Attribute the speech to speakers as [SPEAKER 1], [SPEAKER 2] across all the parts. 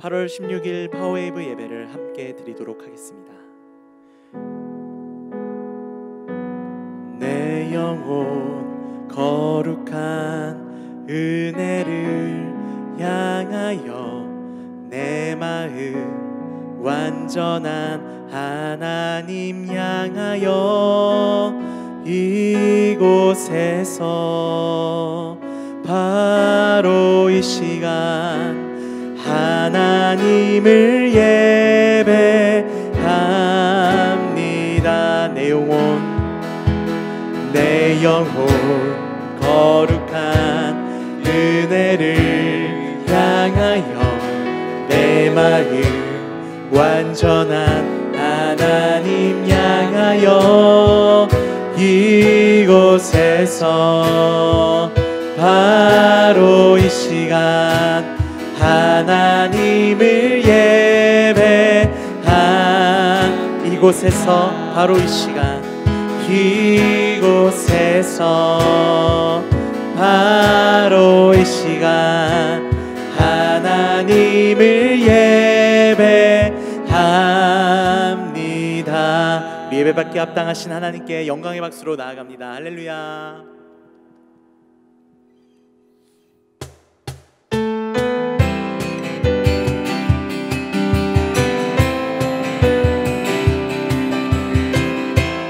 [SPEAKER 1] 8월 16일 파워웨이브 예배를 함께 드리도록 하겠습니다. 내 영혼 거룩한 은혜를 향하여 내 마음 완전한 하나님 향하여 이곳에서 바로 이 시간 하나님을 예배합니다. 내 영혼 거룩한 은혜를 향하여 내 마음 완전한 하나님 향하여 이곳에서 바로 이 시간 하나님을 예배한 이곳에서 바로 이 시간 이곳에서 바로 이 시간 하나님을 예배합니다. 우리 예배받기 합당하신 하나님께 영광의 박수로 나아갑니다. 할렐루야.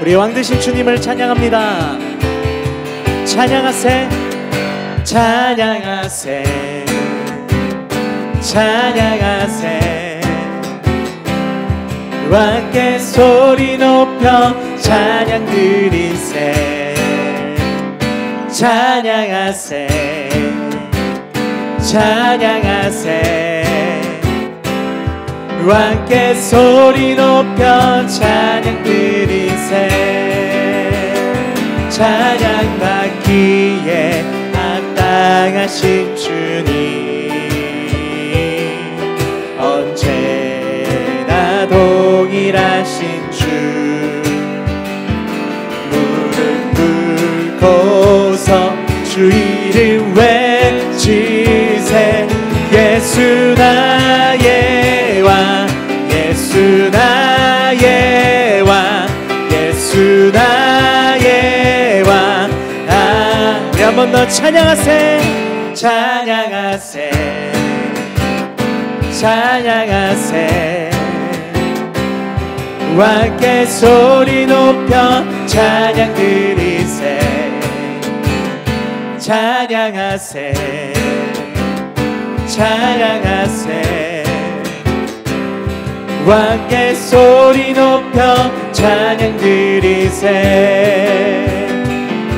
[SPEAKER 1] 우리 왕되신 주님을 찬양합니다. 찬양하세 찬양하세 찬양하세 함께 소리 높여 찬양 드리세 찬양하세 찬양하세 함께 소리 높여 찬양 드리세 찬양 받기에 합당하신 주님 언제나 동일하신 주 무릎 꿇고서 주 이름 외치세 예수 나의 왕 예수 나의 왕 예수 나의 왕 우리 한 번 더 찬양하세 찬양하세 찬양하세 함께 소리 높여 찬양 드리세 찬양하세 찬양하세 함께 소리 높여 찬양 드리세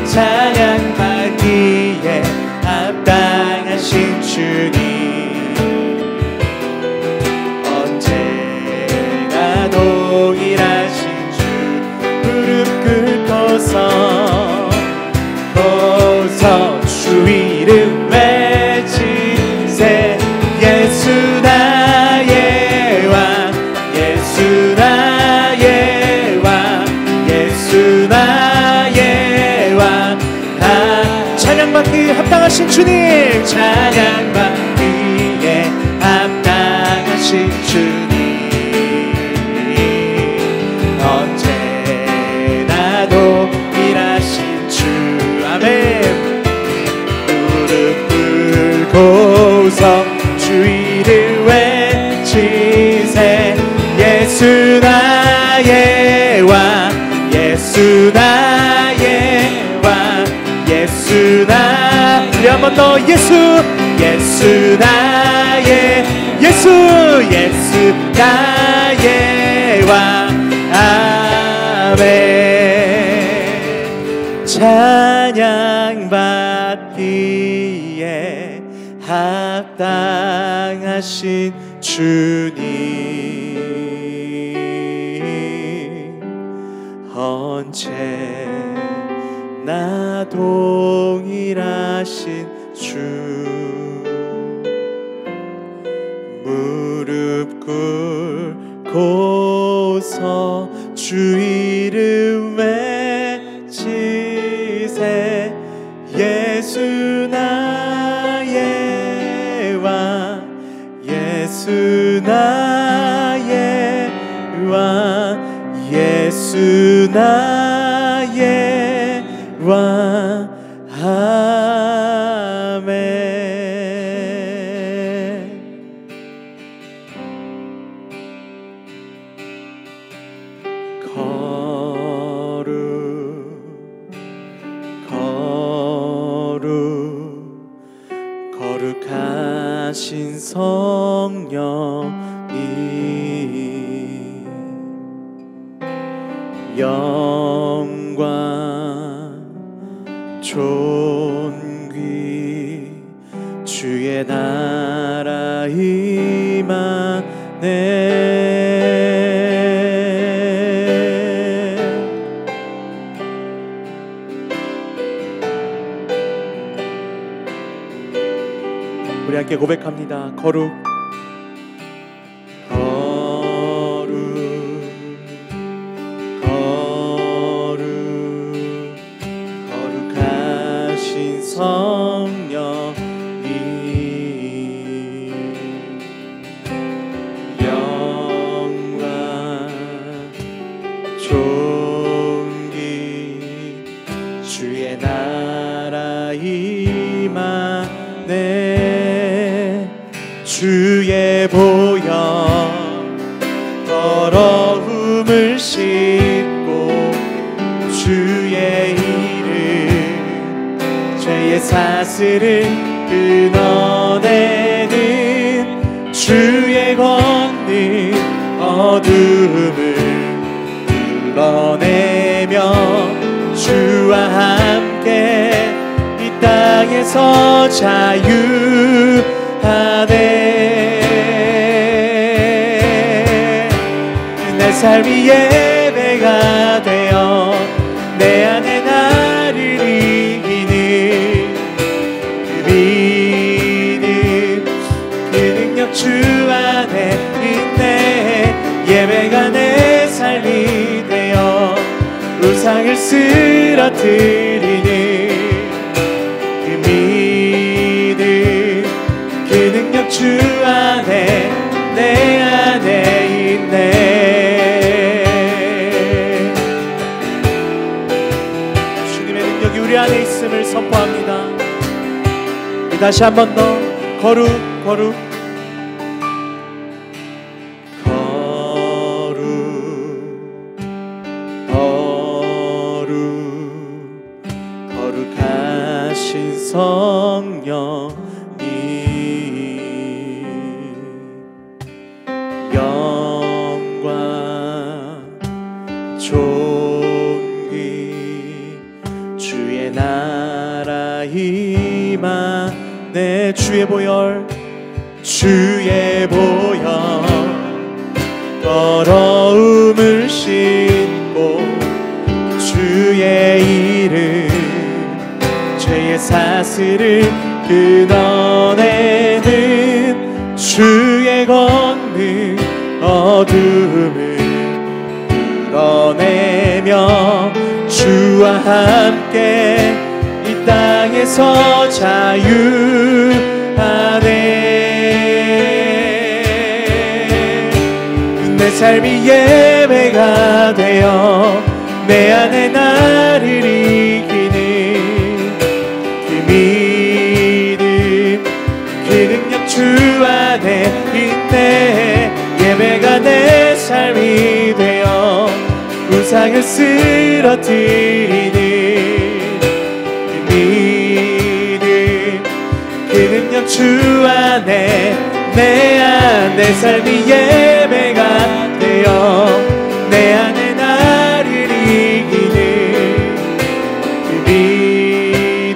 [SPEAKER 1] 찬양 받기에 합당하신 주님 언제나 동일하신 주 무릎 꿇고서 주 이름 외치세 예수 나의 왕 예수 나의 왕 예수 나의 왕 찬양받기에 합당하신 주님 찬양받기에 합당하신 주님 언제나 동일하신 주 아멘 무릎 꿇고서 주 이름 외치세 예수 나의 왕 예수 나의 왕 예수 나 우리 한 번 더 예수 예수 나의 예수 예수 나의 왕 아멘 찬양 받기에 합당하신 주님 언제나 동일하신 주 무릎 꿇고서 주 이름 외치세 예수 나의 왕 예수 나의 왕, 예수 나의 왕. 아멘. 거룩하신 성령님, 영광 존귀 주의 나라 임하네. 우리 함께 고백합니다. 거룩, 거룩, 거룩, 거룩하신 성령님, 영광 존귀 주의 나라 임하네. 주의 보혈 더러움을 씻고 주의 이름 죄의 사슬을 끊어내는 주의 권능 어둠을 불러내며 주와 함께 이 땅에서 자유하네. 내 삶이 예배가 되어 내 안에 나를 이기는 그 믿음, 그 능력 주 안에 있네. 예배가 내 삶이 되어 우상을 쓰러뜨리는 그 믿음, 그 능력 주 안에 내 안에 있네. 주님의 능력이 우리 안에 있음을 선포합니다. 다시 한 번 더 거룩, 거룩, 거룩하신 성령님, 영광 존귀 주의 나라 임하네. 주의 보혈, 주의 보혈 더러움을 씻고 주의 이름 죄의 사슬을 끊어내는 주의 권능 어둠을 풀어내며 주와 함께 이 땅에서 자유하네. 내 삶이 예배가 되어 내 안에 나를 이기는 그 믿음, 그 능력 주 안에 있네. 예배가 내 삶이 되어 우상을 쓰러뜨리는 그 믿음, 그 능력 주 안에 내 삶이 예배가 되어 내 안에 나를 이기는 그 믿음,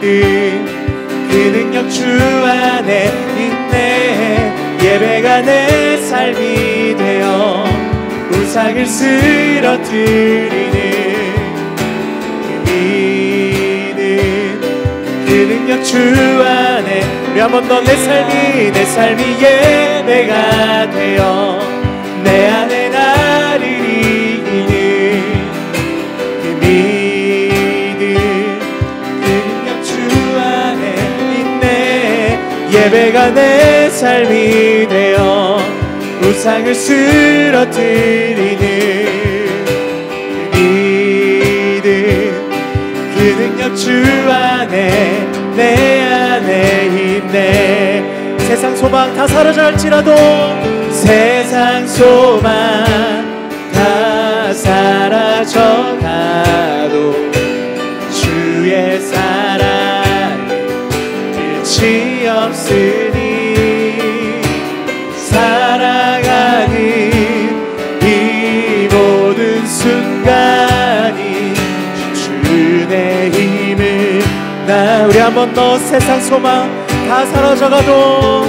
[SPEAKER 1] 그 능력 주 안에 있네. 예배가 내 삶이 되어 우상을 쓰러뜨리는 그 믿음, 그 능력 주 안에. 우리 한 번 더 내 삶이 예배가 되어 내 안에 나를 이기는 그 믿음, 그 능력 주 안에 있네. 예배가 내 삶이 되어 우상을 쓰러뜨리는 그 믿음, 그 능력 주 안에 내 안에 있네. 세상 소망 다 사라질지라도, 세상 소망 다 사라져가도 주의 사랑 끝이 없으니, 살아가는 이 모든 순간이 주의 힘을 나. 우리 한 번 더. 세상 소망 다 사라져가도,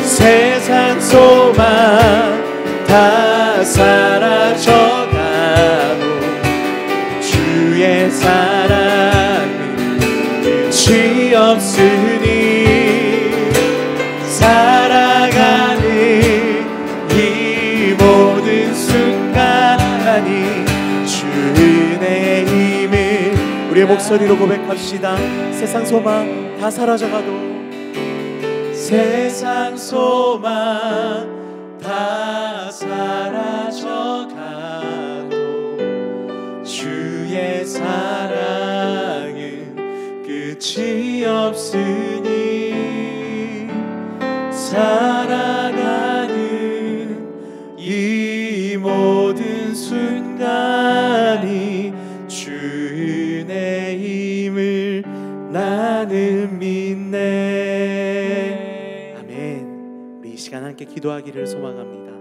[SPEAKER 1] 세상 소망 다 사라져가도 주의 사랑은 끝이 없으니, 살아가는 이 모든 순간이 주의 힘을. 우리의 목소리로 고백합시다. 세상 소망 다 사라져가도, 세상 소망 다 사라져가도 주의 사랑은 끝이 없으니, 살아가는 이 모든 순간이 주의 힘을 나는 믿네. 아멘. 우리 이 시간 함께 기도하기를 소망합니다.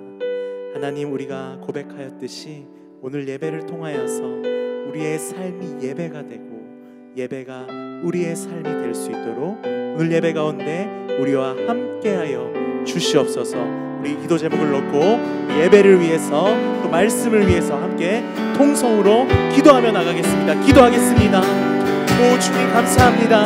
[SPEAKER 1] 하나님, 우리가 고백하였듯이 오늘 예배를 통하여서 우리의 삶이 예배가 되고 예배가 우리의 삶이 될 수 있도록 오늘 예배 가운데 우리와 함께하여 주시옵소서. 우리 기도 제목을 놓고 예배를 위해서 또 말씀을 위해서 함께 통성으로 기도하며 나가겠습니다. 기도하겠습니다. 오 주님 감사합니다.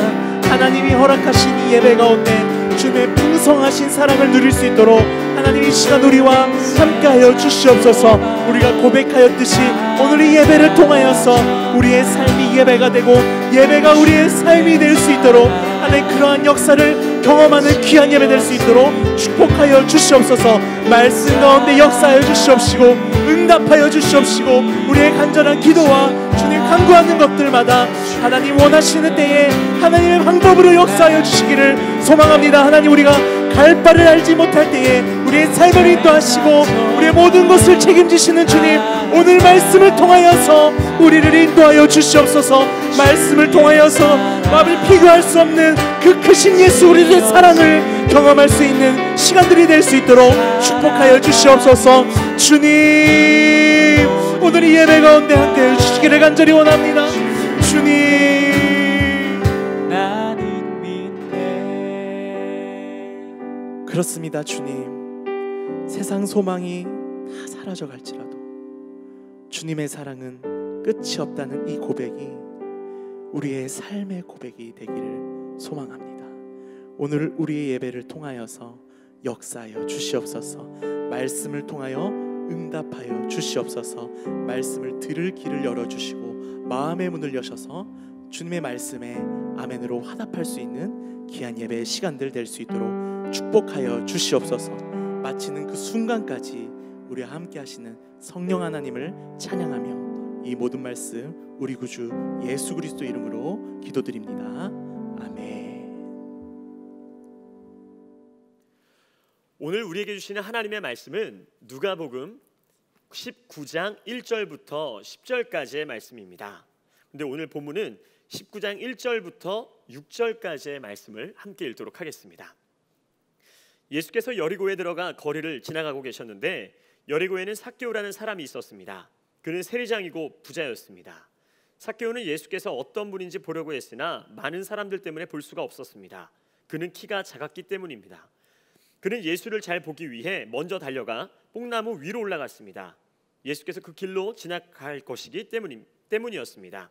[SPEAKER 1] 하나님이 허락하신 이 예배 가운데 주님의 풍성하신 사랑을 누릴 수 있도록 하나님 이 시간 우리와 함께하여 주시옵소서. 우리가 고백하였듯이 오늘 이 예배를 통하여서 우리의 삶이 예배가 되고 예배가 우리의 삶이 될 수 있도록 하나님 그러한 역사를 경험하는 귀한 예배 될 수 있도록 축복하여 주시옵소서. 말씀 가운데 역사하여 주시옵시고 응답하여 주시옵시고 우리의 간절한 기도와 주님 간구하는 것들마다 하나님 원하시는 때에 하나님의 방법으로 역사하여 주시기를 소망합니다. 하나님 우리가 갈 바를 알지 못할 때에 우리의 삶을 인도하시고 우리의 모든 것을 책임지시는 주님, 오늘 말씀을 통하여서 우리를 인도하여 주시옵소서. 말씀을 통하여서 마음을 비교할 수 없는 그 크신 예수 우리의 사랑을 경험할 수 있는 시간들이 될 수 있도록 축복하여 주시옵소서. 주님 오늘 이 예배 가운데 함께해 주시기를 간절히 원합니다. 주님 나는 믿네. 그렇습니다. 주님 세상 소망이 다 사라져 갈지라도 주님의 사랑은 끝이 없다는 이 고백이 우리의 삶의 고백이 되기를 소망합니다. 오늘 우리의 예배를 통하여서 역사하여 주시옵소서. 말씀을 통하여 응답하여 주시옵소서. 말씀을 들을 길을 열어주시고 마음의 문을 여셔서 주님의 말씀에 아멘으로 화답할 수 있는 귀한 예배의 시간들 될 수 있도록 축복하여 주시옵소서. 마치는 그 순간까지 우리와 함께 하시는 성령 하나님을 찬양하며 이 모든 말씀 우리 구주 예수 그리스도 이름으로 기도드립니다. 아멘.
[SPEAKER 2] 오늘 우리에게 주시는 하나님의 말씀은 누가복음 19장 1절부터 10절까지의 말씀입니다. 근데 오늘 본문은 19장 1절부터 6절까지의 말씀을 함께 읽도록 하겠습니다. 예수께서 여리고에 들어가 거리를 지나가고 계셨는데 여리고에는 삭개오라는 사람이 있었습니다. 그는 세리장이고 부자였습니다. 삭개오는 예수께서 어떤 분인지 보려고 했으나 많은 사람들 때문에 볼 수가 없었습니다. 그는 키가 작았기 때문입니다. 그는 예수를 잘 보기 위해 먼저 달려가 뽕나무 위로 올라갔습니다. 예수께서 그 길로 지나갈 것이기 때문이었습니다.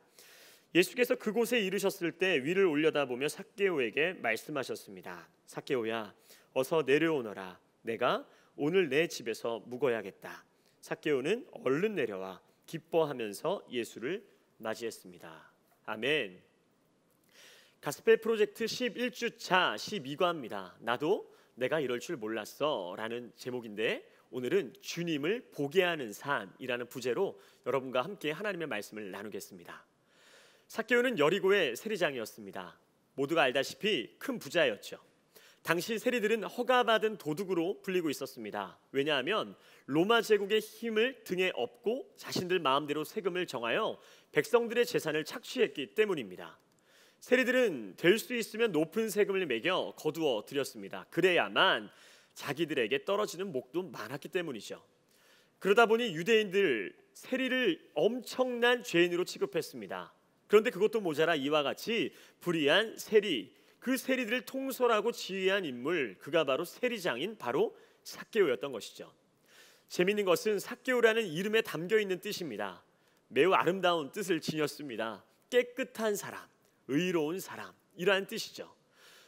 [SPEAKER 2] 예수께서 그곳에 이르셨을 때 위를 올려다보며 삭개오에게 말씀하셨습니다. 삭개오야, 어서 내려오너라. 내가 오늘 내 집에서 묵어야겠다. 삭개오는 얼른 내려와 기뻐하면서 예수를 맞이했습니다. 아멘. 가스펠 프로젝트 11주차 12과입니다. 나도 내가 이럴 줄 몰랐어 라는 제목인데 오늘은 주님을 보게 하는 삶이라는 부제로 여러분과 함께 하나님의 말씀을 나누겠습니다. 삭개오는 여리고의 세리장이었습니다. 모두가 알다시피 큰 부자였죠. 당시 세리들은 허가받은 도둑으로 불리고 있었습니다. 왜냐하면 로마 제국의 힘을 등에 업고 자신들 마음대로 세금을 정하여 백성들의 재산을 착취했기 때문입니다. 세리들은 될 수 있으면 높은 세금을 매겨 거두어 들였습니다. 그래야만 자기들에게 떨어지는 목도 많았기 때문이죠. 그러다 보니 유대인들 세리를 엄청난 죄인으로 취급했습니다. 그런데 그것도 모자라 이와 같이 불의한 세리, 그 세리들을 통솔하고 지휘한 인물, 그가 바로 세리장인 바로 삭개오였던 것이죠. 재미있는 것은 삭개오라는 이름에 담겨있는 뜻입니다. 매우 아름다운 뜻을 지녔습니다. 깨끗한 사람, 의로운 사람, 이러한 뜻이죠.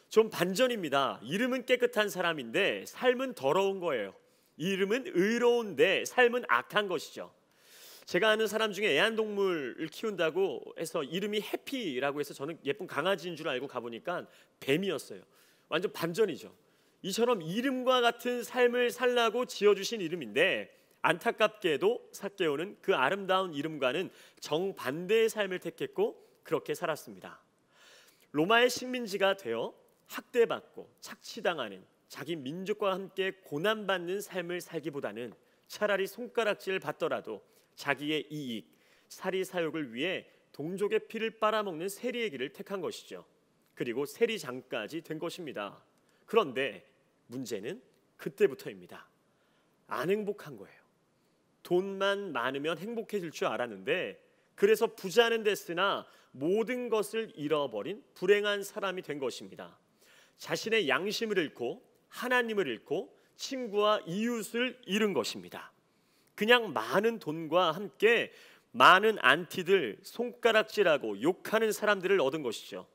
[SPEAKER 2] 좀 반전입니다. 이름은 깨끗한 사람인데 삶은 더러운 거예요. 이름은 의로운데 삶은 악한 것이죠. 제가 아는 사람 중에 애완동물을 키운다고 해서 이름이 해피라고 해서 저는 예쁜 강아지인 줄 알고 가보니까 뱀이었어요. 완전 반전이죠. 이처럼 이름과 같은 삶을 살라고 지어주신 이름인데 안타깝게도 삭개오는 그 아름다운 이름과는 정반대의 삶을 택했고 그렇게 살았습니다. 로마의 식민지가 되어 학대받고 착취당하는 자기 민족과 함께 고난받는 삶을 살기보다는 차라리 손가락질을 받더라도 자기의 이익, 사리사욕을 위해 동족의 피를 빨아먹는 세리의 길을 택한 것이죠. 그리고 세리장까지 된 것입니다. 그런데 문제는 그때부터입니다. 안 행복한 거예요. 돈만 많으면 행복해질 줄 알았는데 그래서 부자는 됐으나 모든 것을 잃어버린 불행한 사람이 된 것입니다. 자신의 양심을 잃고 하나님을 잃고 친구와 이웃을 잃은 것입니다. 그냥 많은 돈과 함께 많은 안티들, 손가락질하고 욕하는 사람들을 얻은 것이죠.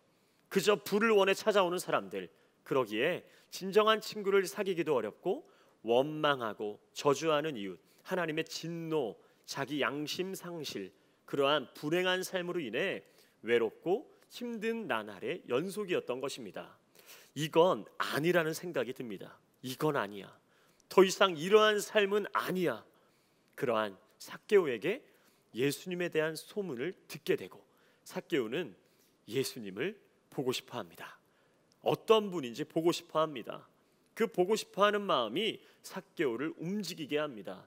[SPEAKER 2] 그저 부를 원해 찾아오는 사람들, 그러기에 진정한 친구를 사귀기도 어렵고 원망하고 저주하는 이웃, 하나님의 진노, 자기 양심 상실, 그러한 불행한 삶으로 인해 외롭고 힘든 나날의 연속이었던 것입니다. 이건 아니라는 생각이 듭니다. 이건 아니야. 더 이상 이러한 삶은 아니야. 그러한 삭개오에게 예수님에 대한 소문을 듣게 되고 삭개오는 예수님을 보고 싶어 합니다. 어떤 분인지 보고 싶어 합니다. 그 보고 싶어 하는 마음이 삭개오를 움직이게 합니다.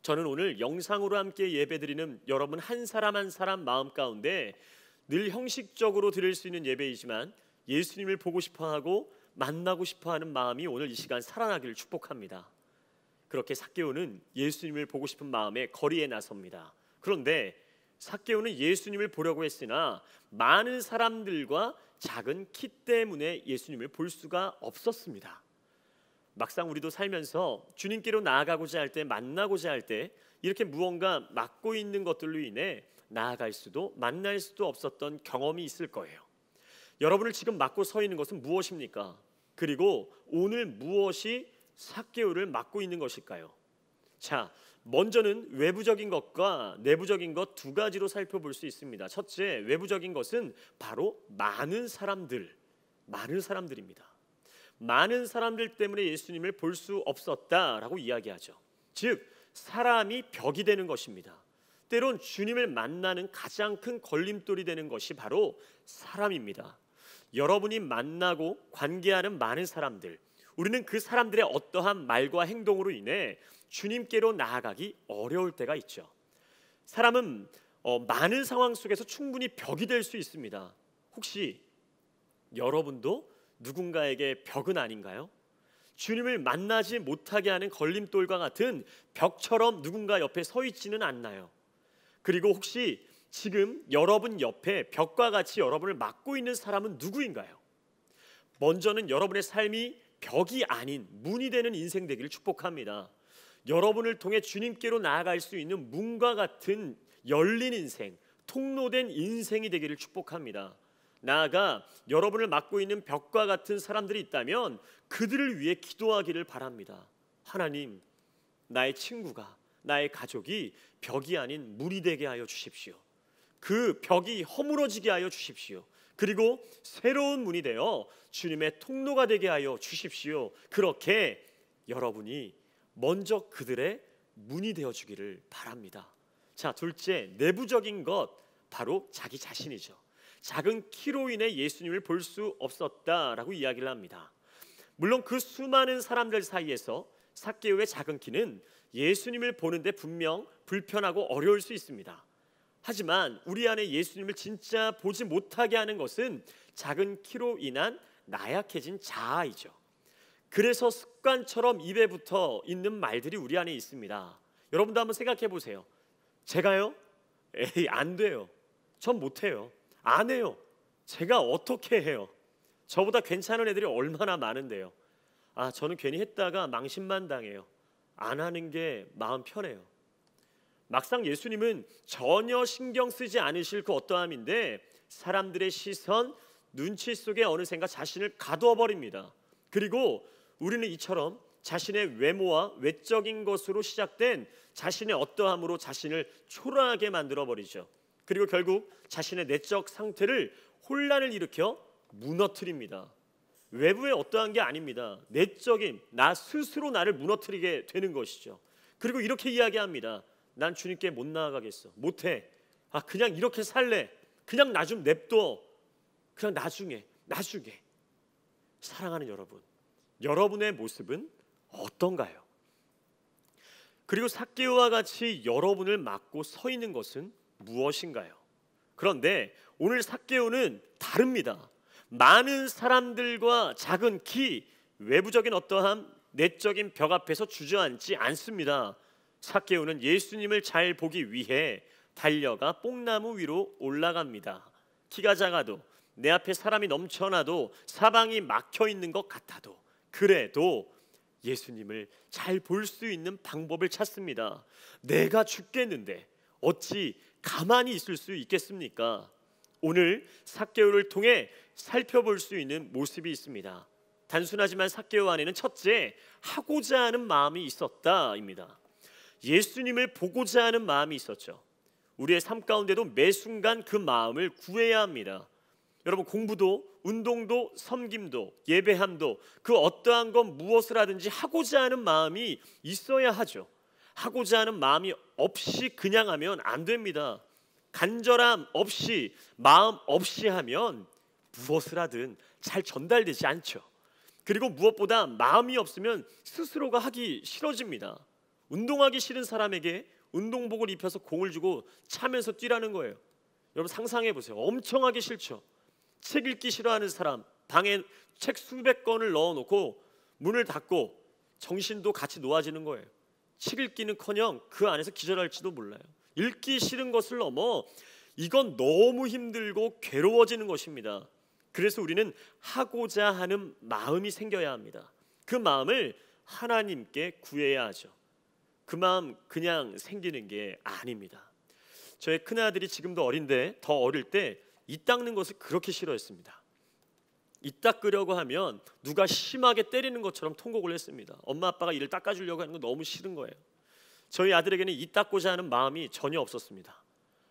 [SPEAKER 2] 저는 오늘 영상으로 함께 예배드리는 여러분 한 사람 한 사람 마음 가운데 늘 형식적으로 드릴 수 있는 예배이지만 예수님을 보고 싶어하고 만나고 싶어하는 마음이 오늘 이 시간 살아나기를 축복합니다. 그렇게 삭개오는 예수님을 보고 싶은 마음에 거리에 나섭니다. 그런데 삭개오는 예수님을 보려고 했으나 많은 사람들과 작은 키 때문에 예수님을 볼 수가 없었습니다. 막상 우리도 살면서 주님께로 나아가고자 할 때, 만나고자 할 때 이렇게 무언가 막고 있는 것들로 인해 나아갈 수도 만날 수도 없었던 경험이 있을 거예요. 여러분을 지금 막고 서 있는 것은 무엇입니까? 그리고 오늘 무엇이 삭개오를 막고 있는 것일까요? 자, 먼저는 외부적인 것과 내부적인 것 두 가지로 살펴볼 수 있습니다. 첫째, 외부적인 것은 바로 많은 사람들입니다. 많은 사람들 때문에 예수님을 볼 수 없었다라고 이야기하죠. 즉, 사람이 벽이 되는 것입니다. 때론 주님을 만나는 가장 큰 걸림돌이 되는 것이 바로 사람입니다. 여러분이 만나고 관계하는 많은 사람들, 우리는 그 사람들의 어떠한 말과 행동으로 인해 주님께로 나아가기 어려울 때가 있죠. 사람은 많은 상황 속에서 충분히 벽이 될 수 있습니다. 혹시 여러분도 누군가에게 벽은 아닌가요? 주님을 만나지 못하게 하는 걸림돌과 같은 벽처럼 누군가 옆에 서 있지는 않나요? 그리고 혹시 지금 여러분 옆에 벽과 같이 여러분을 막고 있는 사람은 누구인가요? 먼저는 여러분의 삶이 벽이 아닌 문이 되는 인생 되기를 축복합니다. 여러분을 통해 주님께로 나아갈 수 있는 문과 같은 열린 인생, 통로된 인생이 되기를 축복합니다. 나아가 여러분을 막고 있는 벽과 같은 사람들이 있다면 그들을 위해 기도하기를 바랍니다. 하나님, 나의 친구가, 나의 가족이 벽이 아닌 문이 되게 하여 주십시오. 그 벽이 허물어지게 하여 주십시오. 그리고 새로운 문이 되어 주님의 통로가 되게 하여 주십시오. 그렇게 여러분이 먼저 그들의 문이 되어주기를 바랍니다. 자, 둘째, 내부적인 것, 바로 자기 자신이죠. 작은 키로 인해 예수님을 볼 수 없었다라고 이야기를 합니다. 물론 그 수많은 사람들 사이에서 삭개오의 작은 키는 예수님을 보는데 분명 불편하고 어려울 수 있습니다. 하지만 우리 안에 예수님을 진짜 보지 못하게 하는 것은 작은 키로 인한 나약해진 자아이죠. 그래서 습관처럼 입에 붙어 있는 말들이 우리 안에 있습니다. 여러분도 한번 생각해 보세요. 제가요? 에이, 안 돼요. 전 못해요. 안 해요. 제가 어떻게 해요? 저보다 괜찮은 애들이 얼마나 많은데요. 아, 저는 괜히 했다가 망신만 당해요. 안 하는 게 마음 편해요. 막상 예수님은 전혀 신경 쓰지 않으실 그 어떠함인데 사람들의 시선, 눈치 속에 어느샌가 자신을 가두어 버립니다. 그리고 우리는 이처럼 자신의 외모와 외적인 것으로 시작된 자신의 어떠함으로 자신을 초라하게 만들어 버리죠. 그리고 결국 자신의 내적 상태를 혼란을 일으켜 무너뜨립니다. 외부의 어떠한 게 아닙니다. 내적인 나 스스로 나를 무너뜨리게 되는 것이죠. 그리고 이렇게 이야기합니다. 난 주님께 못 나아가겠어. 못해. 아, 그냥 이렇게 살래. 그냥 나 좀 냅둬. 그냥 나중에. 사랑하는 여러분, 여러분의 모습은 어떤가요? 그리고 삭개오와 같이 여러분을 막고 서 있는 것은 무엇인가요? 그런데 오늘 삭개오는 다릅니다. 많은 사람들과 작은 키, 외부적인 어떠한 내적인 벽 앞에서 주저앉지 않습니다. 삭개오는 예수님을 잘 보기 위해 달려가 뽕나무 위로 올라갑니다. 키가 작아도, 내 앞에 사람이 넘쳐나도, 사방이 막혀 있는 것 같아도, 그래도 예수님을 잘 볼 수 있는 방법을 찾습니다. 내가 죽겠는데 어찌 가만히 있을 수 있겠습니까? 오늘 삭개오를 통해 살펴볼 수 있는 모습이 있습니다. 단순하지만 삭개오 안에는 첫째, 하고자 하는 마음이 있었다입니다. 예수님을 보고자 하는 마음이 있었죠. 우리의 삶 가운데도 매 순간 그 마음을 구해야 합니다. 여러분, 공부도, 운동도, 섬김도, 예배함도 그 어떠한 건 무엇을 하든지 하고자 하는 마음이 있어야 하죠. 하고자 하는 마음이 없이 그냥 하면 안 됩니다. 간절함 없이, 마음 없이 하면 무엇을 하든 잘 전달되지 않죠. 그리고 무엇보다 마음이 없으면 스스로가 하기 싫어집니다. 운동하기 싫은 사람에게 운동복을 입혀서 공을 주고 차면서 뛰라는 거예요. 여러분 상상해 보세요. 엄청 하기 싫죠. 책 읽기 싫어하는 사람, 방에 책 수백 권을 넣어놓고 문을 닫고 정신도 같이 놓아지는 거예요. 책 읽기는커녕 그 안에서 기절할지도 몰라요. 읽기 싫은 것을 넘어 이건 너무 힘들고 괴로워지는 것입니다. 그래서 우리는 하고자 하는 마음이 생겨야 합니다. 그 마음을 하나님께 구해야 하죠. 그 마음 그냥 생기는 게 아닙니다. 저의 큰아들이 지금도 어린데 더 어릴 때 이 닦는 것을 그렇게 싫어했습니다. 이 닦으려고 하면 누가 심하게 때리는 것처럼 통곡을 했습니다. 엄마 아빠가 이를 닦아주려고 하는 건 너무 싫은 거예요. 저희 아들에게는 이 닦고자 하는 마음이 전혀 없었습니다.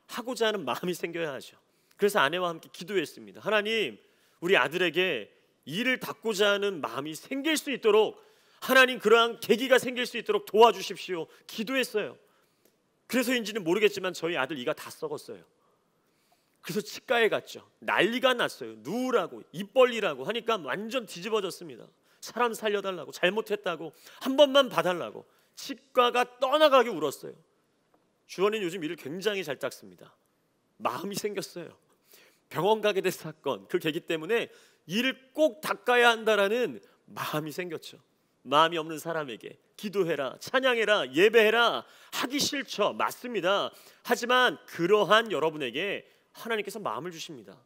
[SPEAKER 2] 하고자 하는 마음이 생겨야 하죠. 그래서 아내와 함께 기도했습니다. 하나님, 우리 아들에게 이를 닦고자 하는 마음이 생길 수 있도록, 하나님 그러한 계기가 생길 수 있도록 도와주십시오. 기도했어요. 그래서인지는 모르겠지만 저희 아들 이가 다 썩었어요. 그래서 치과에 갔죠. 난리가 났어요. 누우라고, 입 벌리라고 하니까 완전 뒤집어졌습니다. 사람 살려달라고, 잘못했다고, 한 번만 봐달라고. 치과가 떠나가게 울었어요. 주원이는 요즘 이를 굉장히 잘 닦습니다. 마음이 생겼어요. 병원 가게 된 사건, 그 계기 때문에 이를 꼭 닦아야 한다라는 마음이 생겼죠. 마음이 없는 사람에게 기도해라, 찬양해라, 예배해라 하기 싫죠. 맞습니다. 하지만 그러한 여러분에게 하나님께서 마음을 주십니다.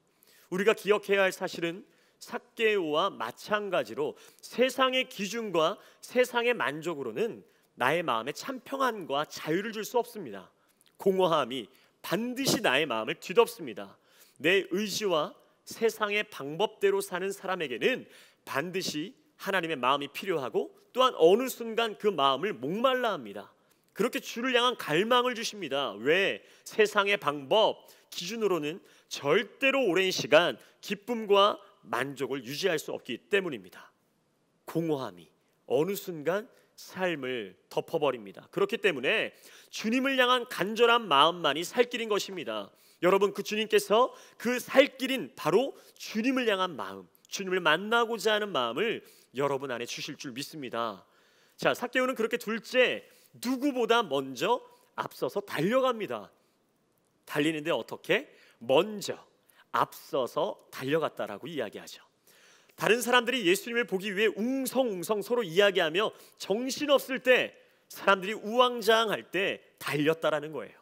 [SPEAKER 2] 우리가 기억해야 할 사실은 삭개오와 마찬가지로 세상의 기준과 세상의 만족으로는 나의 마음에 참 평안과 자유를 줄 수 없습니다. 공허함이 반드시 나의 마음을 뒤덮습니다. 내 의지와 세상의 방법대로 사는 사람에게는 반드시 하나님의 마음이 필요하고 또한 어느 순간 그 마음을 목말라 합니다. 그렇게 주를 향한 갈망을 주십니다. 왜? 세상의 방법, 기준으로는 절대로 오랜 시간 기쁨과 만족을 유지할 수 없기 때문입니다. 공허함이 어느 순간 삶을 덮어버립니다. 그렇기 때문에 주님을 향한 간절한 마음만이 살 길인 것입니다. 여러분, 그 주님께서 그 살 길인 바로 주님을 향한 마음, 주님을 만나고자 하는 마음을 여러분 안에 주실 줄 믿습니다. 자, 삭개오는 그렇게 둘째, 누구보다 먼저 앞서서 달려갑니다. 달리는데 어떻게? 먼저 앞서서 달려갔다라고 이야기하죠. 다른 사람들이 예수님을 보기 위해 웅성웅성 서로 이야기하며 정신없을 때, 사람들이 우왕좌왕할 때 달렸다라는 거예요.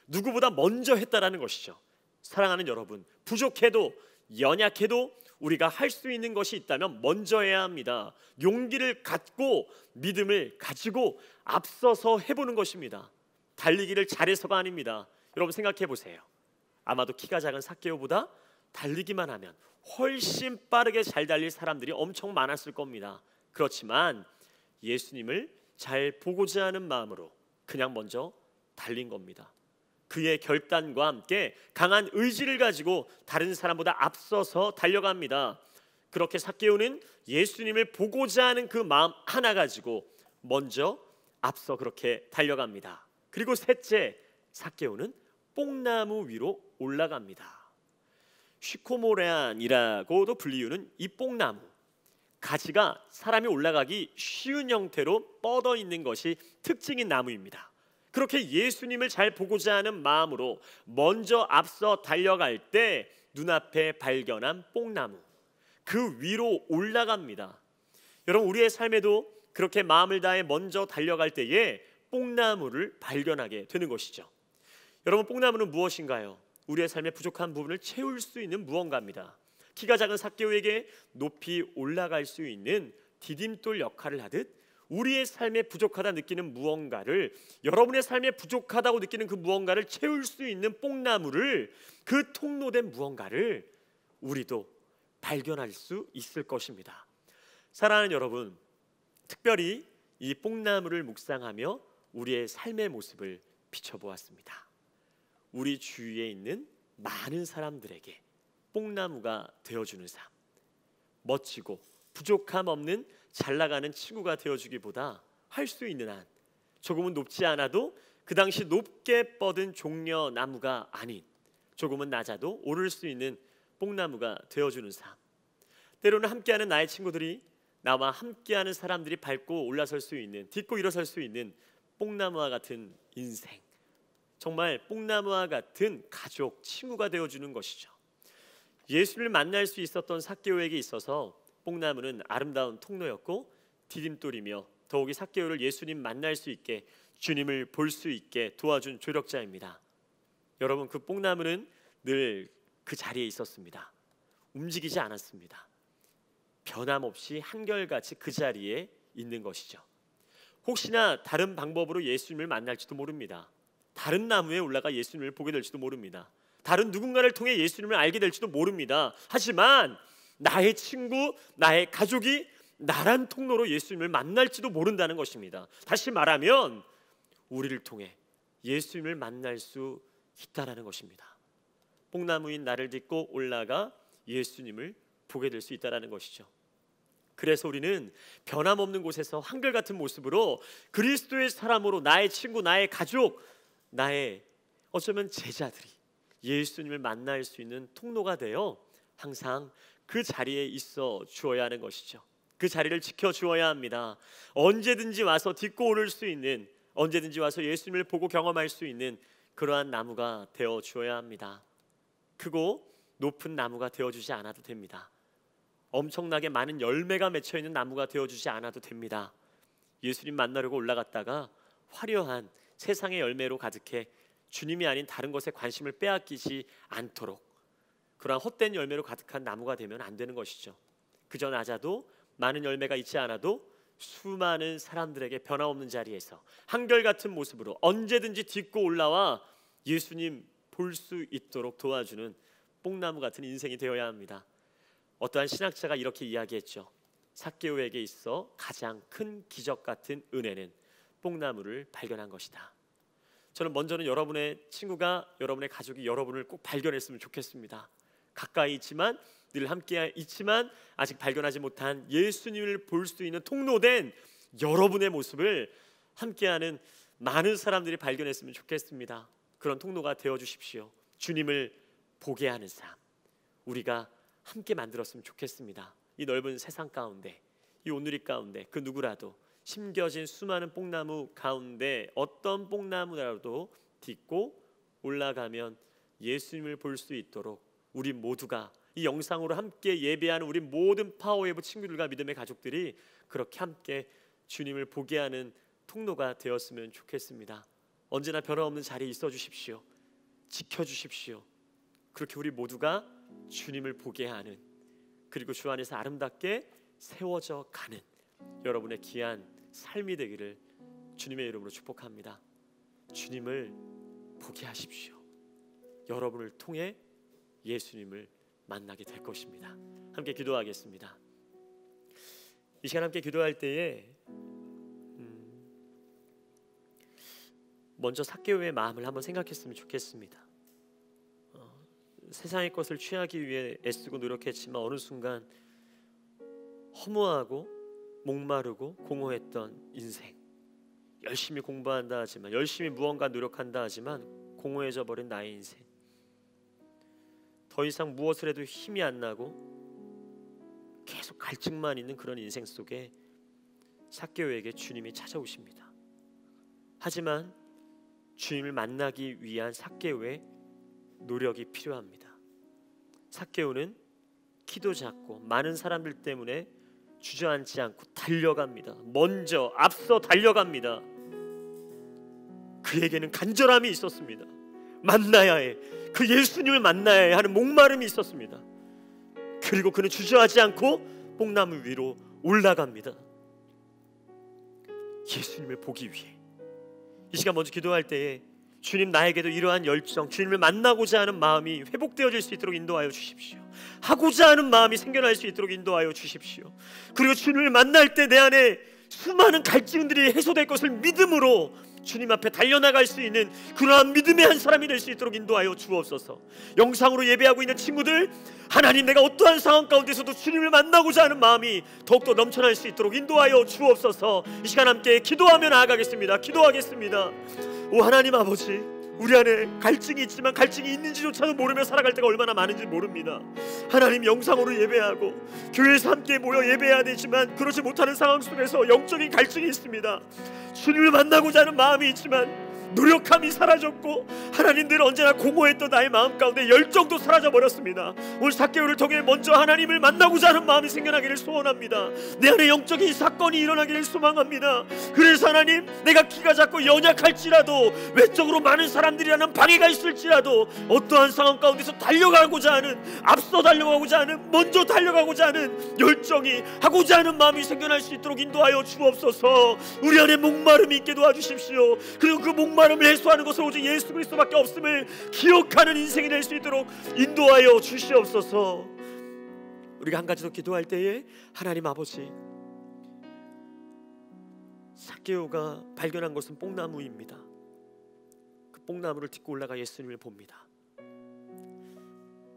[SPEAKER 2] 누구보다 먼저 했다라는 것이죠. 사랑하는 여러분, 부족해도 연약해도 우리가 할 수 있는 것이 있다면 먼저 해야 합니다. 용기를 갖고 믿음을 가지고 앞서서 해보는 것입니다. 달리기를 잘해서가 아닙니다. 여러분 생각해 보세요. 아마도 키가 작은 삭개오보다 달리기만 하면 훨씬 빠르게 잘 달릴 사람들이 엄청 많았을 겁니다. 그렇지만 예수님을 잘 보고자 하는 마음으로 그냥 먼저 달린 겁니다. 그의 결단과 함께 강한 의지를 가지고 다른 사람보다 앞서서 달려갑니다. 그렇게 삭개오는 예수님을 보고자 하는 그 마음 하나 가지고 먼저 앞서 그렇게 달려갑니다. 그리고 셋째, 삭개오는 뽕나무 위로 올라갑니다. 시코모레안이라고도 불리우는 이 뽕나무, 가지가 사람이 올라가기 쉬운 형태로 뻗어 있는 것이 특징인 나무입니다. 그렇게 예수님을 잘 보고자 하는 마음으로 먼저 앞서 달려갈 때 눈앞에 발견한 뽕나무, 그 위로 올라갑니다. 여러분, 우리의 삶에도 그렇게 마음을 다해 먼저 달려갈 때에 뽕나무를 발견하게 되는 것이죠. 여러분, 뽕나무는 무엇인가요? 우리의 삶의 부족한 부분을 채울 수 있는 무언가입니다. 키가 작은 삭개오에게 높이 올라갈 수 있는 디딤돌 역할을 하듯 우리의 삶에 부족하다 느끼는 무언가를, 여러분의 삶에 부족하다고 느끼는 그 무언가를 채울 수 있는 뽕나무를, 그 통로된 무언가를 우리도 발견할 수 있을 것입니다. 사랑하는 여러분, 특별히 이 뽕나무를 묵상하며 우리의 삶의 모습을 비춰보았습니다. 우리 주위에 있는 많은 사람들에게 뽕나무가 되어주는 삶, 멋지고 부족함 없는 잘 나가는 친구가 되어주기보다 할 수 있는 한 조금은 높지 않아도 그 당시 높게 뻗은 종려나무가 아닌 조금은 낮아도 오를 수 있는 뽕나무가 되어주는 삶, 때로는 함께하는 나의 친구들이, 나와 함께하는 사람들이 밟고 올라설 수 있는, 딛고 일어설 수 있는 뽕나무와 같은 인생, 정말 뽕나무와 같은 가족, 친구가 되어주는 것이죠. 예수를 만날 수 있었던 삭개오에게 있어서 뽕나무는 아름다운 통로였고 디딤돌이며 더욱이 삭개오를 예수님 만날 수 있게, 주님을 볼 수 있게 도와준 조력자입니다. 여러분, 그 뽕나무는 늘 그 자리에 있었습니다. 움직이지 않았습니다. 변함없이 한결같이 그 자리에 있는 것이죠. 혹시나 다른 방법으로 예수님을 만날지도 모릅니다. 다른 나무에 올라가 예수님을 보게 될지도 모릅니다. 다른 누군가를 통해 예수님을 알게 될지도 모릅니다. 하지만 나의 친구, 나의 가족이 나란 통로로 예수님을 만날지도 모른다는 것입니다. 다시 말하면 우리를 통해 예수님을 만날 수 있다라는 것입니다. 뽕나무인 나를 딛고 올라가 예수님을 보게 될 수 있다라는 것이죠. 그래서 우리는 변함없는 곳에서 한결같은 모습으로 그리스도의 사람으로 나의 친구, 나의 가족, 나의 어쩌면 제자들이 예수님을 만날 수 있는 통로가 되어 항상 그 자리에 있어 주어야 하는 것이죠. 그 자리를 지켜주어야 합니다. 언제든지 와서 딛고 오를 수 있는, 언제든지 와서 예수님을 보고 경험할 수 있는 그러한 나무가 되어 주어야 합니다. 크고 높은 나무가 되어주지 않아도 됩니다. 엄청나게 많은 열매가 맺혀있는 나무가 되어주지 않아도 됩니다. 예수님 만나려고 올라갔다가 화려한 세상의 열매로 가득해 주님이 아닌 다른 것에 관심을 빼앗기지 않도록 그러한 헛된 열매로 가득한 나무가 되면 안 되는 것이죠. 그저 낮아도 많은 열매가 있지 않아도 수많은 사람들에게 변함없는 자리에서 한결같은 모습으로 언제든지 딛고 올라와 예수님 볼 수 있도록 도와주는 뽕나무 같은 인생이 되어야 합니다. 어떠한 신학자가 이렇게 이야기했죠. 삭개오에게 있어 가장 큰 기적 같은 은혜는 뽕나무를 발견한 것이다. 저는 먼저는 여러분의 친구가, 여러분의 가족이 여러분을 꼭 발견했으면 좋겠습니다. 가까이 있지만, 늘 함께 있지만 아직 발견하지 못한 예수님을 볼 수 있는 통로된 여러분의 모습을 함께하는 많은 사람들이 발견했으면 좋겠습니다. 그런 통로가 되어 주십시오. 주님을 보게 하는 삶, 우리가 함께 만들었으면 좋겠습니다. 이 넓은 세상 가운데, 이 온누리 가운데 그 누구라도 심겨진 수많은 뽕나무 가운데 어떤 뽕나무라도 딛고 올라가면 예수님을 볼 수 있도록 우리 모두가, 이 영상으로 함께 예배하는 우리 모든 파워웨이브 친구들과 믿음의 가족들이 그렇게 함께 주님을 보게 하는 통로가 되었으면 좋겠습니다. 언제나 변함없는 자리에 있어 주십시오. 지켜주십시오. 그렇게 우리 모두가 주님을 보게 하는, 그리고 주 안에서 아름답게 세워져 가는 여러분의 귀한 삶이 되기를 주님의 이름으로 축복합니다. 주님을 보게 하십시오. 여러분을 통해 예수님을 만나게 될 것입니다. 함께 기도하겠습니다. 이 시간 함께 기도할 때에 먼저 삭개오의 마음을 한번 생각했으면 좋겠습니다. 세상의 것을 취하기 위해 애쓰고 노력했지만 어느 순간 허무하고 목마르고 공허했던 인생, 열심히 공부한다 하지만, 열심히 무언가 노력한다 하지만 공허해져 버린 나의 인생, 더 이상 무엇을 해도 힘이 안 나고 계속 갈증만 있는 그런 인생 속에 삭개오에게 주님이 찾아오십니다. 하지만 주님을 만나기 위한 삭개오의 노력이 필요합니다. 삭개오는 키도 작고 많은 사람들 때문에 주저앉지 않고 달려갑니다. 먼저 앞서 달려갑니다. 그에게는 간절함이 있었습니다. 만나야 해, 그 예수님을 만나야 해 하는 목마름이 있었습니다. 그리고 그는 주저하지 않고 뽕나무 위로 올라갑니다. 예수님을 보기 위해. 이 시간 먼저 기도할 때에 주님, 나에게도 이러한 열정, 주님을 만나고자 하는 마음이 회복되어질 수 있도록 인도하여 주십시오. 하고자 하는 마음이 생겨날 수 있도록 인도하여 주십시오. 그리고 주님을 만날 때 내 안에 수많은 갈증들이 해소될 것을 믿음으로 주님 앞에 달려나갈 수 있는 그러한 믿음의 한 사람이 될 수 있도록 인도하여 주옵소서. 영상으로 예배하고 있는 친구들, 하나님, 내가 어떠한 상황 가운데서도 주님을 만나고자 하는 마음이 더욱더 넘쳐날 수 있도록 인도하여 주옵소서. 이 시간 함께 기도하며 나아가겠습니다. 기도하겠습니다. 오 하나님 아버지, 우리 안에 갈증이 있지만 갈증이 있는지조차도 모르며 살아갈 때가 얼마나 많은지 모릅니다. 하나님, 영상으로 예배하고 교회에서 함께 모여 예배해야 되지만 그러지 못하는 상황 속에서 영적인 갈증이 있습니다. 주님을 만나고자 하는 마음이 있지만 노력함이 사라졌고, 하나님, 늘 언제나 공허했던 나의 마음 가운데 열정도 사라져버렸습니다. 오늘 삭개오를 통해 먼저 하나님을 만나고자 하는 마음이 생겨나기를 소원합니다. 내 안에 영적인 사건이 일어나기를 소망합니다. 그래서 하나님, 내가 키가 작고 연약할지라도, 외적으로 많은 사람들이라는 방해가 있을지라도, 어떠한 상황 가운데서 달려가고자 하는, 앞서 달려가고자 하는, 먼저 달려가고자 하는 열정이, 하고자 하는 마음이 생겨날 수 있도록 인도하여 주옵소서. 우리 안에 목마름이 있게 도와주십시오. 그리고 그 목마름을 해소하는 것은 오직 예수 그리스도밖에 없음을 기억하는 인생이 될 수 있도록 인도하여 주시옵소서. 우리가 한 가지 더 기도할 때에, 하나님 아버지, 삭개오가 발견한 것은 뽕나무입니다. 그 뽕나무를 딛고 올라가 예수님을 봅니다.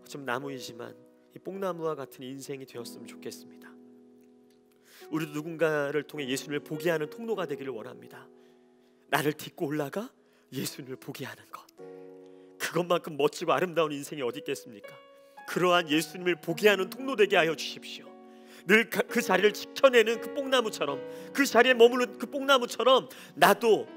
[SPEAKER 2] 좀 나무이지만 이 뽕나무와 같은 인생이 되었으면 좋겠습니다. 우리도 누군가를 통해 예수님을 보게 하는 통로가 되기를 원합니다. 나를 딛고 올라가 예수님을 보게 하는 것, 그것만큼 멋지고 아름다운 인생이 어디 있겠습니까? 그러한 예수님을 보게 하는 통로 되게 하여 주십시오. 늘 그 자리를 지켜내는 그 뽕나무처럼, 그 자리에 머무는 그 뽕나무처럼 나도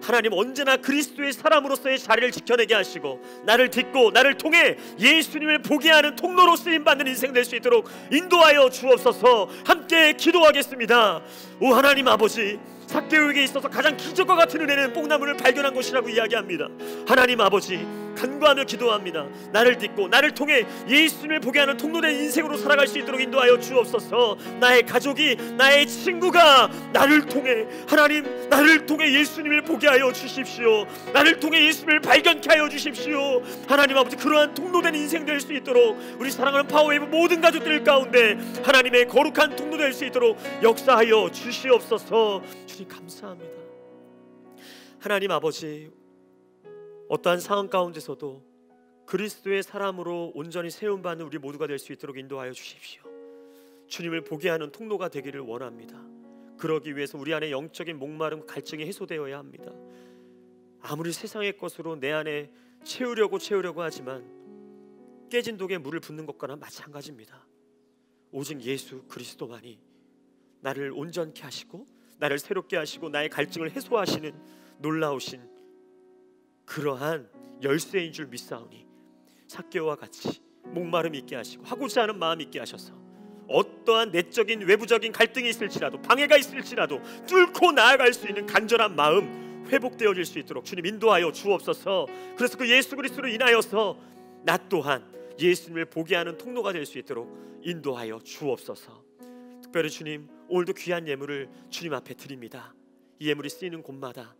[SPEAKER 2] 하나님 언제나 그리스도의 사람으로서의 자리를 지켜내게 하시고, 나를 딛고 나를 통해 예수님을 보게 하는 통로로 쓰임받는 인생 될 수 있도록 인도하여 주옵소서. 함께 기도하겠습니다. 오 하나님 아버지, 삭개오에게 있어서 가장 기적과 같은 은혜는 뽕나무를 발견한 것이라고 이야기합니다. 하나님 아버지, 간구하며 기도합니다. 나를 딛고 나를 통해 예수님을 보게 하는 통로된 인생으로 살아갈 수 있도록 인도하여 주옵소서. 나의 가족이, 나의 친구가 나를 통해, 하나님, 나를 통해 예수님을 보게 하여 주십시오. 나를 통해 예수님을 발견케 하여 주십시오. 하나님 아버지, 그러한 통로된 인생 될 수 있도록 우리 사랑하는 파워웨이브 모든 가족들 가운데 하나님의 거룩한 통로 될 수 있도록 역사하여 주시옵소서. 주님 감사합니다. 하나님 아버지, 어떠한 상황 가운데서도 그리스도의 사람으로 온전히 세움받는 우리 모두가 될 수 있도록 인도하여 주십시오. 주님을 보게 하는 통로가 되기를 원합니다. 그러기 위해서 우리 안에 영적인 목마름, 갈증이 해소되어야 합니다. 아무리 세상의 것으로 내 안에 채우려고 하지만 깨진 독에 물을 붓는 것과는 마찬가지입니다. 오직 예수 그리스도만이 나를 온전케 하시고 나를 새롭게 하시고 나의 갈증을 해소하시는 놀라우신 그러한 열쇠인 줄 믿사오니 삭개오와 같이 목마름 있게 하시고 하고자 하는 마음 있게 하셔서 어떠한 내적인 외부적인 갈등이 있을지라도 방해가 있을지라도 뚫고 나아갈 수 있는 간절한 마음 회복되어질 수 있도록 주님 인도하여 주옵소서. 그래서 그 예수 그리스도로 인하여서 나 또한 예수님을 보게 하는 통로가 될 수 있도록 인도하여 주옵소서. 특별히 주님 오늘도 귀한 예물을 주님 앞에 드립니다. 이 예물이 쓰이는 곳마다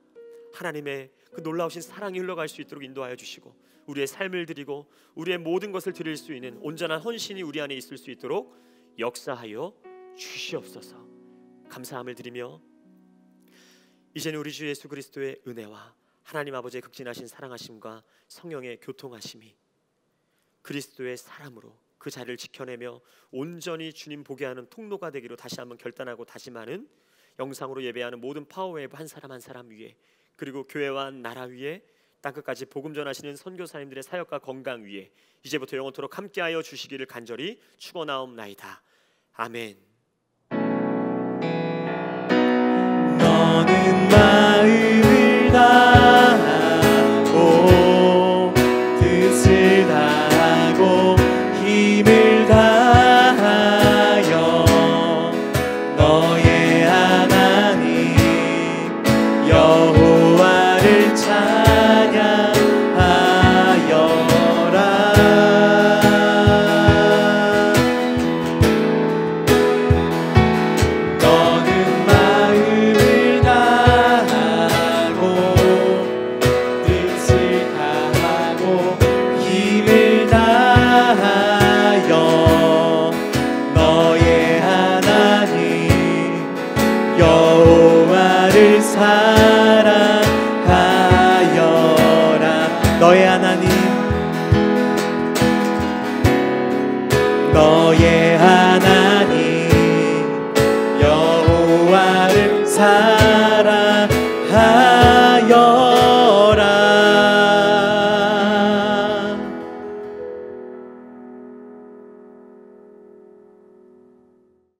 [SPEAKER 2] 하나님의 그 놀라우신 사랑이 흘러갈 수 있도록 인도하여 주시고 우리의 삶을 드리고 우리의 모든 것을 드릴 수 있는 온전한 헌신이 우리 안에 있을 수 있도록 역사하여 주시옵소서. 감사함을 드리며 이제는 우리 주 예수 그리스도의 은혜와 하나님 아버지의 극진하신 사랑하심과 성령의 교통하심이 그리스도의 사람으로 그 자리를 지켜내며 온전히 주님 보게 하는 통로가 되기로 다시 한번 결단하고 다짐하는 영상으로 예배하는 모든 파워웨이브 한 사람 한 사람 위에 그리고 교회와 나라 위에 땅끝까지 복음 전하시는 선교사님들의 사역과 건강 위에 이제부터 영원토록 함께하여 주시기를 간절히 축원하옵나이다. 아멘.
[SPEAKER 1] 너는 마음을 다하고 뜻을 다하고 힘을 다하여 너의 하나님 여호와를 찬양하여라. 너는 마음을 다하고 뜻을 다하고 힘을 다하여 너의 하나님 여호와를 사랑하여라. 너의 하나님 너의 하나님 여호와를 사랑하여라.